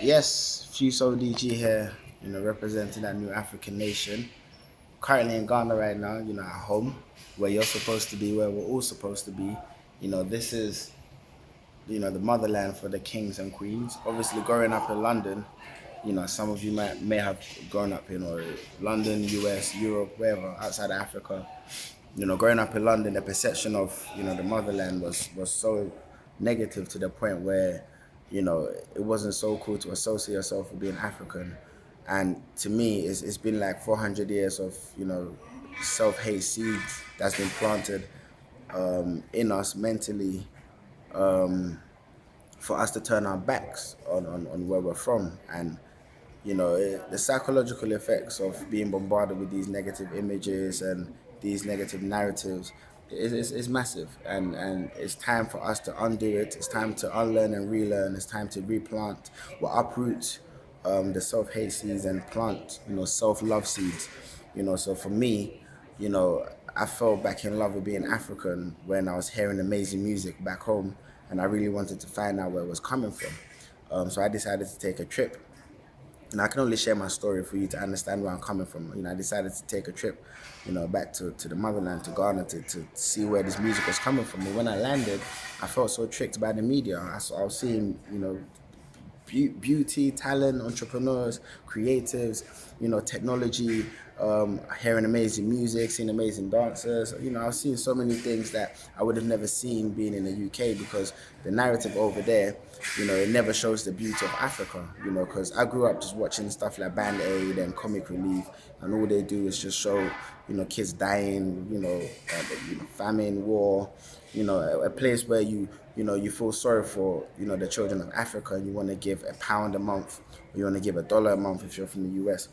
Yes, Fuse ODG here, representing that new African nation. Currently in Ghana right now, at home, where you're supposed to be, where we're all supposed to be. This is, the motherland for the kings and queens. Obviously, growing up in London, some of you may have grown up in or London, US, Europe, wherever, outside of Africa. Growing up in London, the perception of, the motherland was so negative to the point where, it wasn't so cool to associate yourself with being African. And to me, it's been like 400 years of, self-hate seeds that's been planted in us mentally for us to turn our backs on where we're from. And the psychological effects of being bombarded with these negative images and these negative narratives is massive, and it's time for us to undo it. It's time to unlearn and relearn. It's time to replant or uproot the self-hate seeds and plant self-love seeds. So for me, I fell back in love with being African when I was hearing amazing music back home, and I really wanted to find out where it was coming from. So I decided to take a trip, and I can only share my story for you to understand where I'm coming from. I decided to take a trip, back to the motherland, to Ghana, to see where this music was coming from. And when I landed, I felt so tricked by the media. I was seeing, beauty, talent, entrepreneurs, creatives, technology, hearing amazing music, seeing amazing dancers. I was seeing so many things that I would have never seen being in the UK, because the narrative over there, it never shows the beauty of Africa, because I grew up just watching stuff like Band Aid and Comic Relief, and all they do is just show, kids dying, famine, war, a place where you feel sorry for, the children of Africa, and you want to give £1 a month, or you want to give $1 a month if you're from the US.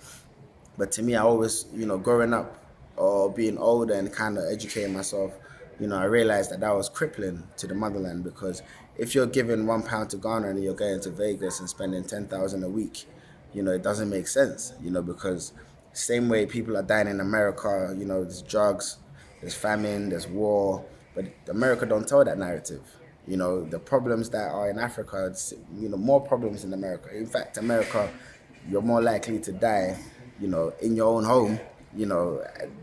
But to me, I always, growing up or being older and kind of educating myself, I realized that was crippling to the motherland, because if you're giving £1 to Ghana and you're going to Vegas and spending 10,000 a week, it doesn't make sense, because same way people are dying in America, there's drugs, there's famine, there's war, but America don't tell that narrative. The problems that are in Africa, it's, more problems in America. In fact, America, you're more likely to die, in your own home,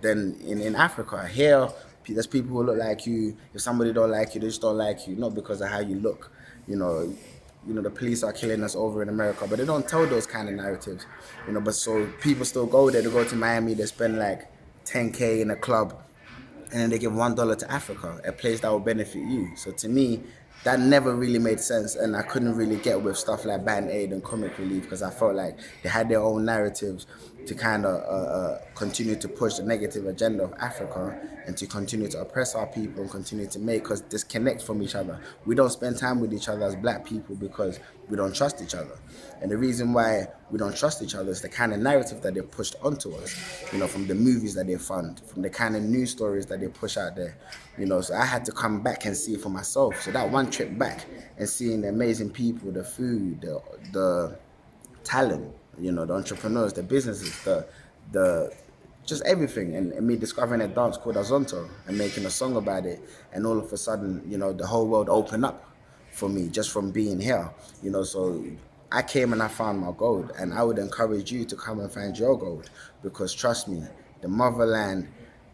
than in Africa. Here, there's people who look like you. If somebody don't like you, they just don't like you, not because of how you look. The police are killing us over in America, but they don't tell those kind of narratives. But so people still go there. They go to Miami, they spend like 10K in a club, and then they give $1 to Africa, a place that will benefit you. So to me, that never really made sense, and I couldn't really get with stuff like Band Aid and Comic Relief, because I felt like they had their own narratives to kind of continue to push the negative agenda of Africa, and to continue to oppress our people and continue to make us disconnect from each other. We don't spend time with each other as black people because we don't trust each other. And the reason why we don't trust each other is the kind of narrative that they pushed onto us, from the movies that they fund, from the kind of news stories that they push out there. So I had to come back and see it for myself. So that one trip back and seeing the amazing people, the food, the talent, the entrepreneurs, the businesses, the just everything, and me discovering a dance called Azonto and making a song about it, and all of a sudden, the whole world opened up for me just from being here. So I came and I found my gold, and I would encourage you to come and find your gold, because trust me, the motherland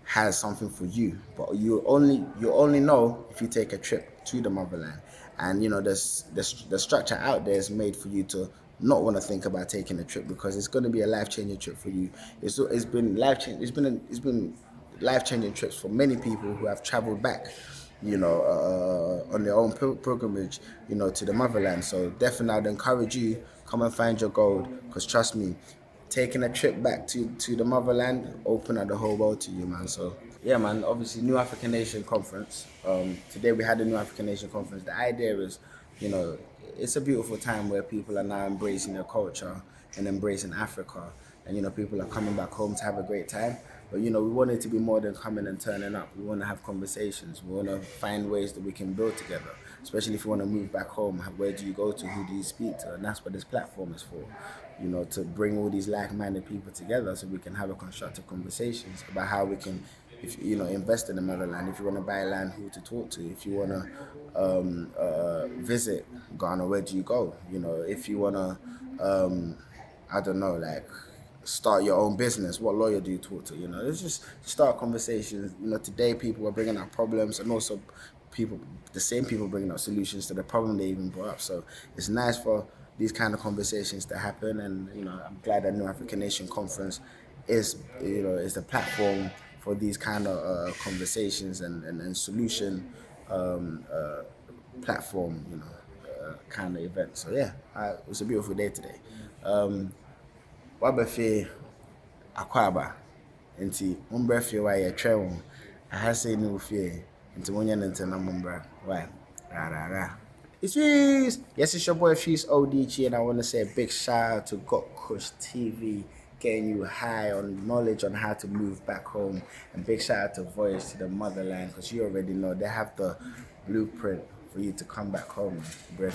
has something for you, but you only know if you take a trip to the motherland. And the structure out there is made for you to not want to think about taking a trip, because it's going to be a life-changing trip for you. It's been life-changing. It's been life-changing trips for many people who have traveled back, on their own pilgrimage, to the motherland. So definitely, I'd encourage you, come and find your gold, because trust me, taking a trip back to the motherland open up the whole world to you, man. So yeah, man. Obviously, New African Nation Conference. Today we had the New African Nation Conference. The idea is, you know, it's a beautiful time where people are now embracing their culture and embracing Africa, and people are coming back home to have a great time. But we want it to be more than coming and turning up. We want to have conversations. We want to find ways that we can build together. Especially if you want to move back home, where do you go to? Who do you speak to? And that's what this platform is for. To bring all these like-minded people together so we can have a constructive conversations about how we can if you know, invest in the motherland. If you want to buy land, who to talk to? If you want to visit Ghana, where do you go? You know, if you want to, I don't know, like start your own business, what lawyer do you talk to? You know, it's just start conversations. You know, today people are bringing up problems, and also people, the same people bringing up solutions to the problem they even brought up. So it's nice for these kind of conversations to happen, and you know, I'm glad that New African Nation Conference is, you know, is the platform for these kind of conversations and solution platform, you know, kind of event. So yeah, it was a beautiful day today. Wabafe akwaba nti mumbra fie wa ye twa wo aha sei ne wo fie nti wonya ne ntena mumbra wa ra it's yes, it's your boy Fuse ODG, and I want to say a big shout out to gotkushTV, getting you high on knowledge on how to move back home, and big shout out to Voyage to the Motherland, because you already know they have the blueprint for you to come back home, bruh.